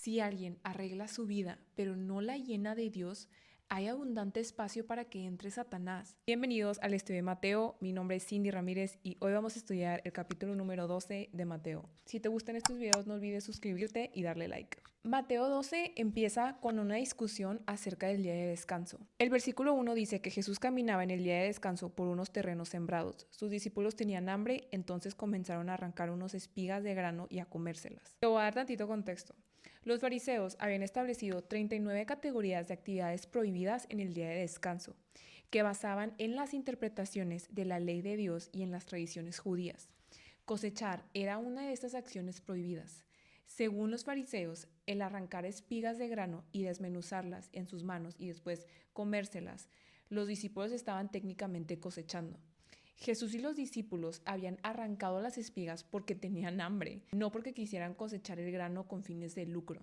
Si alguien arregla su vida, pero no la llena de Dios, hay abundante espacio para que entre Satanás. Bienvenidos al estudio de Mateo, mi nombre es Cindy Ramírez y hoy vamos a estudiar el capítulo número 12 de Mateo. Si te gustan estos videos no olvides suscribirte y darle like. Mateo 12 empieza con una discusión acerca del día de descanso. El versículo 1 dice que Jesús caminaba en el día de descanso por unos terrenos sembrados. Sus discípulos tenían hambre, entonces comenzaron a arrancar unas espigas de grano y a comérselas. Te voy a dar tantito contexto. Los fariseos habían establecido 39 categorías de actividades prohibidas en el día de descanso, que basaban en las interpretaciones de la ley de Dios y en las tradiciones judías. Cosechar era una de estas acciones prohibidas. Según los fariseos, el arrancar espigas de grano y desmenuzarlas en sus manos y después comérselas, los discípulos estaban técnicamente cosechando. Jesús y los discípulos habían arrancado las espigas porque tenían hambre, no porque quisieran cosechar el grano con fines de lucro.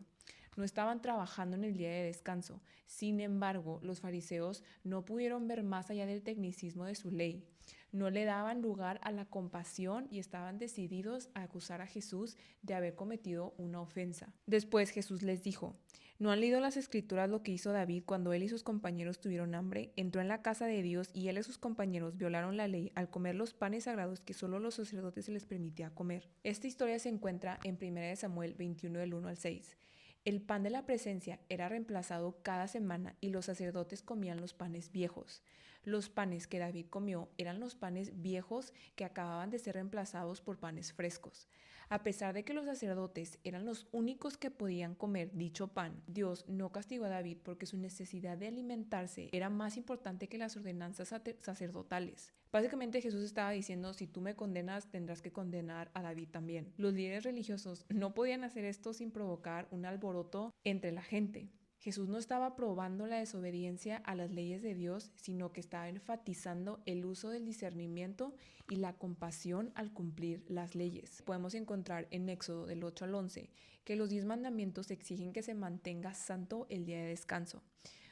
No estaban trabajando en el día de descanso. Sin embargo, los fariseos no pudieron ver más allá del tecnicismo de su ley. No le daban lugar a la compasión y estaban decididos a acusar a Jesús de haber cometido una ofensa. Después Jesús les dijo: ¿No han leído las escrituras lo que hizo David cuando él y sus compañeros tuvieron hambre? Entró en la casa de Dios y él y sus compañeros violaron la ley al comer los panes sagrados que solo los sacerdotes se les permitía comer. Esta historia se encuentra en 1 Samuel 21 del 1 al 6. El pan de la presencia era reemplazado cada semana y los sacerdotes comían los panes viejos. Los panes que David comió eran los panes viejos que acababan de ser reemplazados por panes frescos. A pesar de que los sacerdotes eran los únicos que podían comer dicho pan, Dios no castigó a David porque su necesidad de alimentarse era más importante que las ordenanzas sacerdotales. Básicamente Jesús estaba diciendo: si tú me condenas, tendrás que condenar a David también. Los líderes religiosos no podían hacer esto sin provocar un alboroto entre la gente. Jesús no estaba probando la desobediencia a las leyes de Dios, sino que estaba enfatizando el uso del discernimiento y la compasión al cumplir las leyes. Podemos encontrar en Éxodo del 8 al 11 que los 10 mandamientos exigen que se mantenga santo el día de descanso.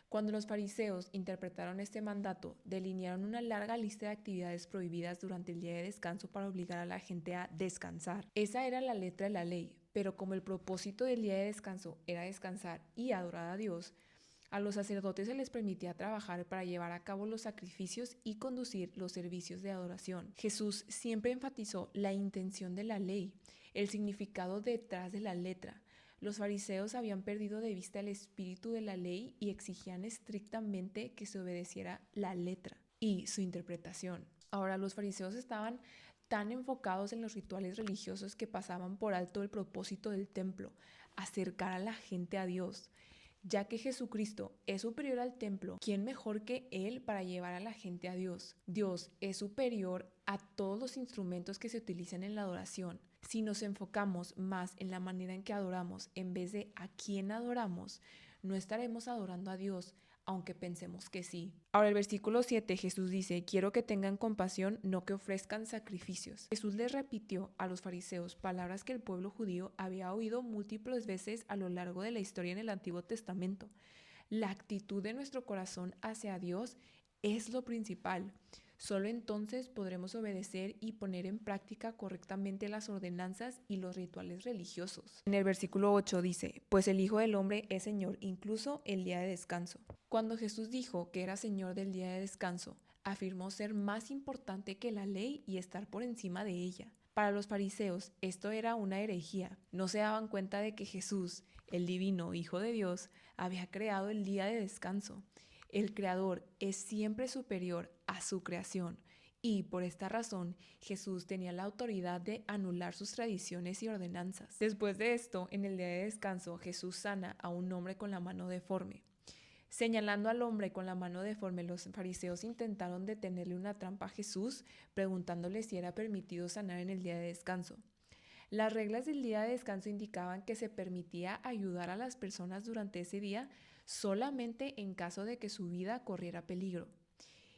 Cuando los fariseos interpretaron este mandato, delinearon una larga lista de actividades prohibidas durante el día de descanso para obligar a la gente a descansar. Esa era la letra de la ley, pero como el propósito del día de descanso era descansar y adorar a Dios, a los sacerdotes se les permitía trabajar para llevar a cabo los sacrificios y conducir los servicios de adoración. Jesús siempre enfatizó la intención de la ley, el significado detrás de la letra. Los fariseos habían perdido de vista el espíritu de la ley y exigían estrictamente que se obedeciera la letra y su interpretación. Ahora, los fariseos estaban tan enfocados en los rituales religiosos que pasaban por alto el propósito del templo: acercar a la gente a Dios. Ya que Jesucristo es superior al templo, ¿quién mejor que Él para llevar a la gente a Dios? Dios es superior a todos los instrumentos que se utilizan en la adoración. Si nos enfocamos más en la manera en que adoramos en vez de a quién adoramos, no estaremos adorando a Dios, aunque pensemos que sí. Ahora el versículo 7, Jesús dice: quiero que tengan compasión, no que ofrezcan sacrificios. Jesús les repitió a los fariseos palabras que el pueblo judío había oído múltiples veces a lo largo de la historia en el Antiguo Testamento. La actitud de nuestro corazón hacia Dios es lo principal. Solo entonces podremos obedecer y poner en práctica correctamente las ordenanzas y los rituales religiosos. En el versículo 8 dice: pues el Hijo del Hombre es Señor incluso el día de descanso. Cuando Jesús dijo que era Señor del día de descanso, afirmó ser más importante que la ley y estar por encima de ella. Para los fariseos esto era una herejía. No se daban cuenta de que Jesús, el divino Hijo de Dios, había creado el día de descanso. El Creador es siempre superior a su creación y por esta razón Jesús tenía la autoridad de anular sus tradiciones y ordenanzas. Después de esto, en el día de descanso, Jesús sana a un hombre con la mano deforme. Señalando al hombre con la mano deforme, los fariseos intentaron detenerle una trampa a Jesús, preguntándole si era permitido sanar en el día de descanso. Las reglas del día de descanso indicaban que se permitía ayudar a las personas durante ese día solamente en caso de que su vida corriera peligro.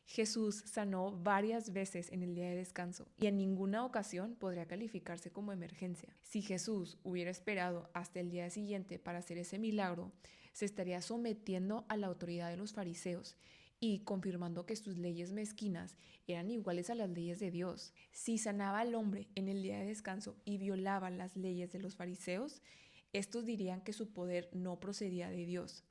Jesús sanó varias veces en el día de descanso y en ninguna ocasión podría calificarse como emergencia. Si Jesús hubiera esperado hasta el día siguiente para hacer ese milagro, se estaría sometiendo a la autoridad de los fariseos y confirmando que sus leyes mezquinas eran iguales a las leyes de Dios. Si sanaba al hombre en el día de descanso y violaba las leyes de los fariseos, Estos dirían que su poder no procedía de Dios.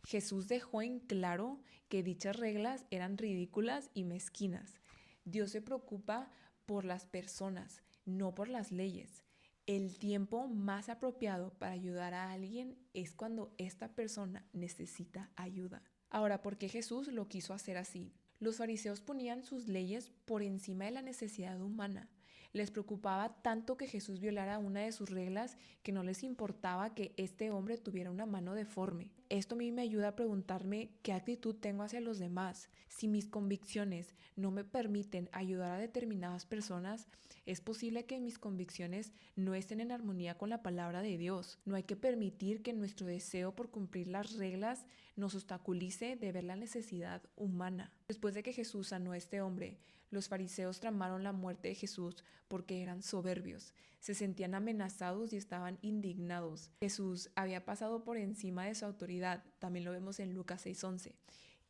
Jesús dejó en claro que dichas reglas eran ridículas y mezquinas. Dios se preocupa por las personas, no por las leyes. El tiempo más apropiado para ayudar a alguien es cuando esta persona necesita ayuda. Ahora, ¿por qué Jesús lo quiso hacer así? Los fariseos ponían sus leyes por encima de la necesidad humana. Les preocupaba tanto que Jesús violara una de sus reglas que no les importaba que este hombre tuviera una mano deforme. Esto a mí me ayuda a preguntarme qué actitud tengo hacia los demás. Si mis convicciones no me permiten ayudar a determinadas personas, es posible que mis convicciones no estén en armonía con la palabra de Dios. No hay que permitir que nuestro deseo por cumplir las reglas nos obstaculice de ver la necesidad humana. Después de que Jesús sanó a este hombre, los fariseos tramaron la muerte de Jesús porque eran soberbios, se sentían amenazados y estaban indignados. Jesús había pasado por encima de su autoridad, también lo vemos en Lucas 6:11,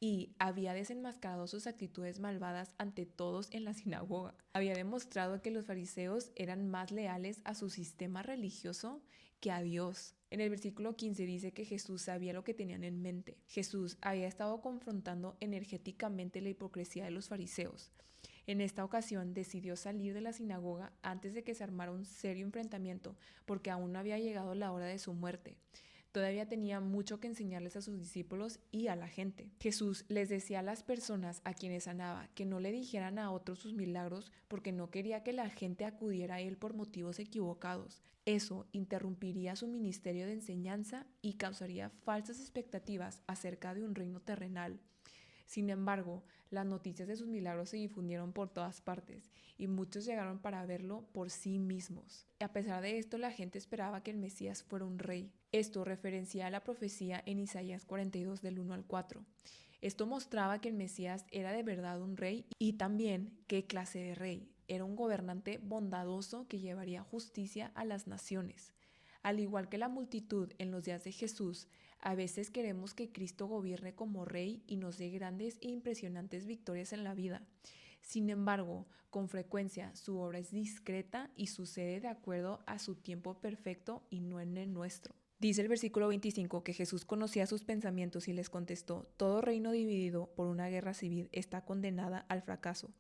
y había desenmascarado sus actitudes malvadas ante todos en la sinagoga. Había demostrado que los fariseos eran más leales a su sistema religioso que a Dios. En el versículo 15 dice que Jesús sabía lo que tenían en mente. Jesús había estado confrontando energéticamente la hipocresía de los fariseos. En esta ocasión decidió salir de la sinagoga antes de que se armara un serio enfrentamiento, porque aún no había llegado la hora de su muerte. Todavía tenía mucho que enseñarles a sus discípulos y a la gente. Jesús les decía a las personas a quienes sanaba que no le dijeran a otros sus milagros porque no quería que la gente acudiera a él por motivos equivocados. Eso interrumpiría su ministerio de enseñanza y causaría falsas expectativas acerca de un reino terrenal. Sin embargo, las noticias de sus milagros se difundieron por todas partes y muchos llegaron para verlo por sí mismos. A pesar de esto, la gente esperaba que el Mesías fuera un rey. Esto referencia a la profecía en Isaías 42 del 1 al 4. Esto mostraba que el Mesías era de verdad un rey y también qué clase de rey. Era un gobernante bondadoso que llevaría justicia a las naciones. Al igual que la multitud en los días de Jesús, a veces queremos que Cristo gobierne como rey y nos dé grandes e impresionantes victorias en la vida. Sin embargo, con frecuencia su obra es discreta y sucede de acuerdo a su tiempo perfecto y no en el nuestro. Dice el versículo 25 que Jesús conocía sus pensamientos y les contestó: todo reino dividido por una guerra civil está condenada al fracaso.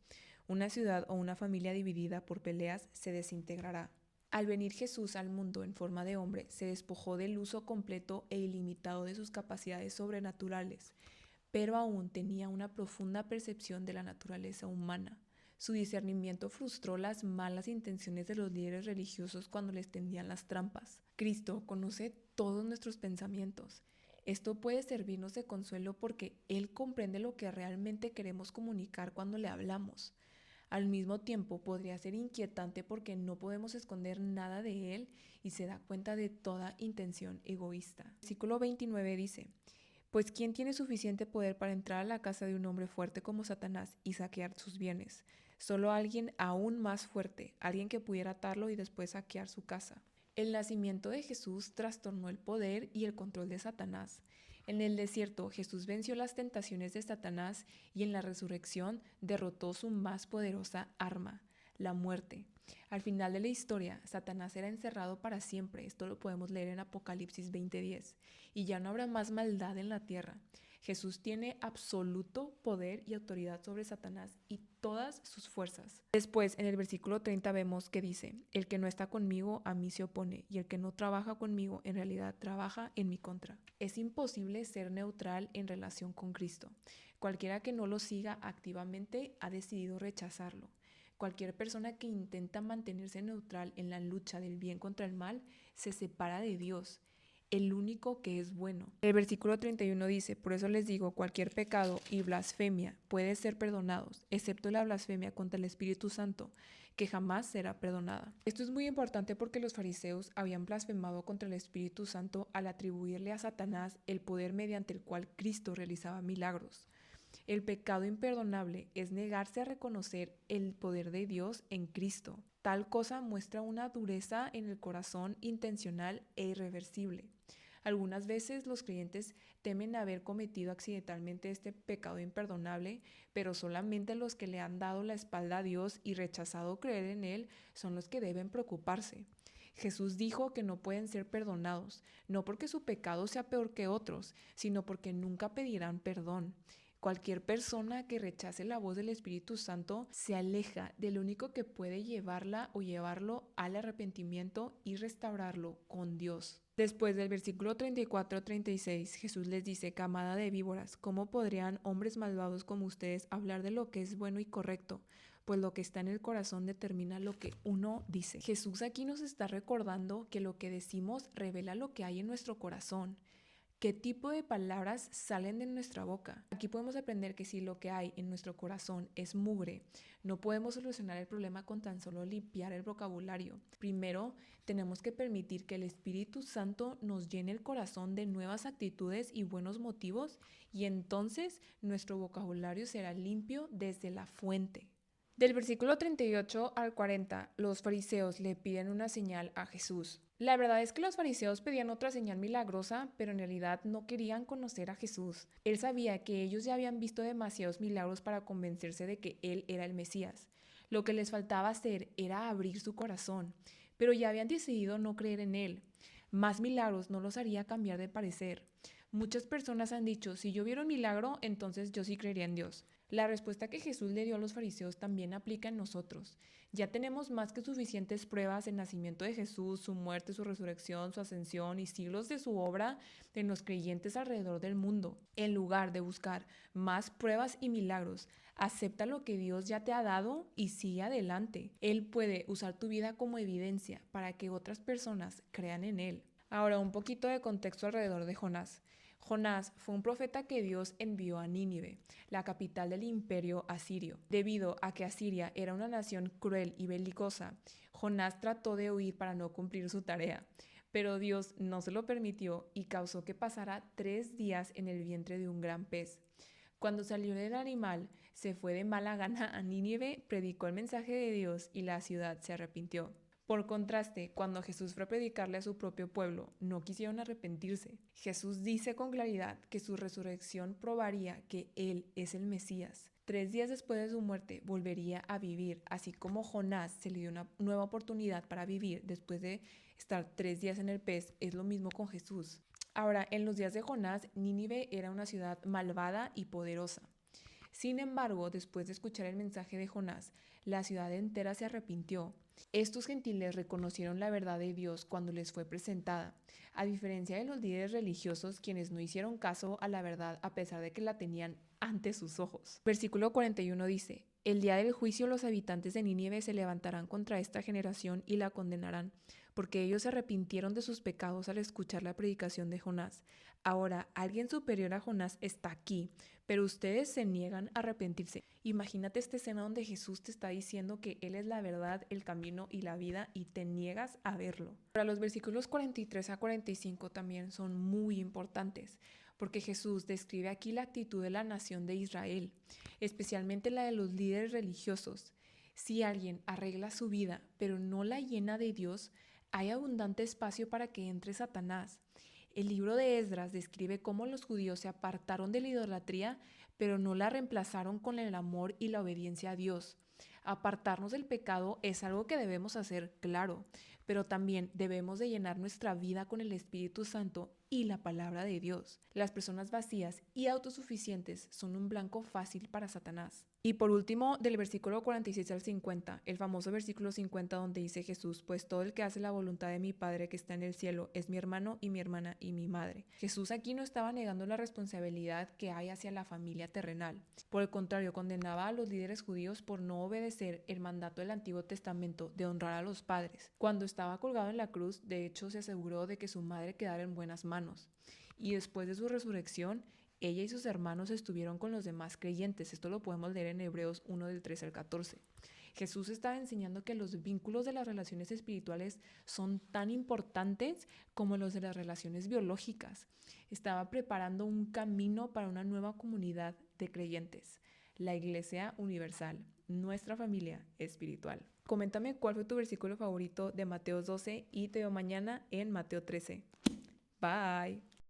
Una ciudad o una familia dividida por peleas se desintegrará. Al venir Jesús al mundo en forma de hombre, se despojó del uso completo e ilimitado de sus capacidades sobrenaturales, pero aún tenía una profunda percepción de la naturaleza humana. Su discernimiento frustró las malas intenciones de los líderes religiosos cuando les tendían las trampas. Cristo conoce todos nuestros pensamientos. Esto puede servirnos de consuelo porque Él comprende lo que realmente queremos comunicar cuando le hablamos. Al mismo tiempo podría ser inquietante porque no podemos esconder nada de Él y se da cuenta de toda intención egoísta. Versículo 29 dice: pues ¿quién tiene suficiente poder para entrar a la casa de un hombre fuerte como Satanás y saquear sus bienes? Solo alguien aún más fuerte, alguien que pudiera atarlo y después saquear su casa. El nacimiento de Jesús trastornó el poder y el control de Satanás. En el desierto, Jesús venció las tentaciones de Satanás y en la resurrección derrotó su más poderosa arma, la muerte. Al final de la historia, Satanás será encerrado para siempre. Esto lo podemos leer en Apocalipsis 20:10. Y ya no habrá más maldad en la tierra. Jesús tiene absoluto poder y autoridad sobre Satanás y todas sus fuerzas. Después, en el versículo 30 vemos que dice: el que no está conmigo a mí se opone, y el que no trabaja conmigo en realidad trabaja en mi contra. Es imposible ser neutral en relación con Cristo. Cualquiera que no lo siga activamente ha decidido rechazarlo. Cualquier persona que intenta mantenerse neutral en la lucha del bien contra el mal se separa de Dios, el único que es bueno. El versículo 31 dice: por eso les digo, cualquier pecado y blasfemia puede ser perdonados, excepto la blasfemia contra el Espíritu Santo, que jamás será perdonada. Esto es muy importante porque los fariseos habían blasfemado contra el Espíritu Santo al atribuirle a Satanás el poder mediante el cual Cristo realizaba milagros. El pecado imperdonable es negarse a reconocer el poder de Dios en Cristo. Tal cosa muestra una dureza en el corazón intencional e irreversible. Algunas veces los creyentes temen haber cometido accidentalmente este pecado imperdonable, pero solamente los que le han dado la espalda a Dios y rechazado creer en Él son los que deben preocuparse. Jesús dijo que no pueden ser perdonados, no porque su pecado sea peor que otros, sino porque nunca pedirán perdón. Cualquier persona que rechace la voz del Espíritu Santo se aleja del único que puede llevarla o llevarlo al arrepentimiento y restaurarlo con Dios. Después del versículo 34-36, Jesús les dice: camada de víboras, ¿cómo podrían hombres malvados como ustedes hablar de lo que es bueno y correcto? Pues lo que está en el corazón determina lo que uno dice. Jesús aquí nos está recordando que lo que decimos revela lo que hay en nuestro corazón. ¿Qué tipo de palabras salen de nuestra boca? Aquí podemos aprender que si lo que hay en nuestro corazón es mugre, no podemos solucionar el problema con tan solo limpiar el vocabulario. Primero, tenemos que permitir que el Espíritu Santo nos llene el corazón de nuevas actitudes y buenos motivos, y entonces nuestro vocabulario será limpio desde la fuente. Del versículo 38 al 40, los fariseos le piden una señal a Jesús. La verdad es que los fariseos pedían otra señal milagrosa, pero en realidad no querían conocer a Jesús. Él sabía que ellos ya habían visto demasiados milagros para convencerse de que Él era el Mesías. Lo que les faltaba hacer era abrir su corazón, pero ya habían decidido no creer en Él. Más milagros no los haría cambiar de parecer. Muchas personas han dicho: si yo viera un milagro, entonces yo sí creería en Dios. La respuesta que Jesús le dio a los fariseos también aplica en nosotros. Ya tenemos más que suficientes pruebas del nacimiento de Jesús, su muerte, su resurrección, su ascensión y siglos de su obra en los creyentes alrededor del mundo. En lugar de buscar más pruebas y milagros, acepta lo que Dios ya te ha dado y sigue adelante. Él puede usar tu vida como evidencia para que otras personas crean en Él. Ahora, un poquito de contexto alrededor de Jonás. Jonás fue un profeta que Dios envió a Nínive, la capital del imperio asirio. Debido a que Asiria era una nación cruel y belicosa, Jonás trató de huir para no cumplir su tarea, pero Dios no se lo permitió y causó que pasara 3 días en el vientre de un gran pez. Cuando salió del animal, se fue de mala gana a Nínive, predicó el mensaje de Dios y la ciudad se arrepintió. Por contraste, cuando Jesús fue a predicarle a su propio pueblo, no quisieron arrepentirse. Jesús dice con claridad que su resurrección probaría que Él es el Mesías. 3 días después de su muerte volvería a vivir, así como Jonás se le dio una nueva oportunidad para vivir después de estar 3 días en el pez. Es lo mismo con Jesús. Ahora, en los días de Jonás, Nínive era una ciudad malvada y poderosa. Sin embargo, después de escuchar el mensaje de Jonás, la ciudad entera se arrepintió. Estos gentiles reconocieron la verdad de Dios cuando les fue presentada, a diferencia de los líderes religiosos quienes no hicieron caso a la verdad a pesar de que la tenían ante sus ojos. Versículo 41 dice: el día del juicio los habitantes de Nínive se levantarán contra esta generación y la condenarán, porque ellos se arrepintieron de sus pecados al escuchar la predicación de Jonás. Ahora, alguien superior a Jonás está aquí, pero ustedes se niegan a arrepentirse. Imagínate esta escena donde Jesús te está diciendo que Él es la verdad, el camino y la vida y te niegas a verlo. Ahora, los versículos 43 a 45 también son muy importantes, porque Jesús describe aquí la actitud de la nación de Israel, especialmente la de los líderes religiosos. Si alguien arregla su vida, pero no la llena de Dios, hay abundante espacio para que entre Satanás. El libro de Esdras describe cómo los judíos se apartaron de la idolatría, pero no la reemplazaron con el amor y la obediencia a Dios. Apartarnos del pecado es algo que debemos hacer, claro, pero también debemos de llenar nuestra vida con el Espíritu Santo y la palabra de Dios. Las personas vacías y autosuficientes son un blanco fácil para Satanás. Y por último, del versículo 46 al 50, el famoso versículo 50 donde dice Jesús: pues todo el que hace la voluntad de mi Padre que está en el cielo es mi hermano y mi hermana y mi madre. Jesús aquí no estaba negando la responsabilidad que hay hacia la familia terrenal. Por el contrario, condenaba a los líderes judíos por no obedecer el mandato del Antiguo Testamento de honrar a los padres. Cuando estaba colgado en la cruz, de hecho, se aseguró de que su madre quedara en buenas manos. Y después de su resurrección, ella y sus hermanos estuvieron con los demás creyentes. Esto lo podemos leer en Hebreos 1 del 13 al 14. Jesús estaba enseñando que los vínculos de las relaciones espirituales son tan importantes como los de las relaciones biológicas. Estaba preparando un camino para una nueva comunidad de creyentes, la Iglesia Universal, nuestra familia espiritual. Coméntame cuál fue tu versículo favorito de Mateo 12 y te veo mañana en Mateo 13. Bye.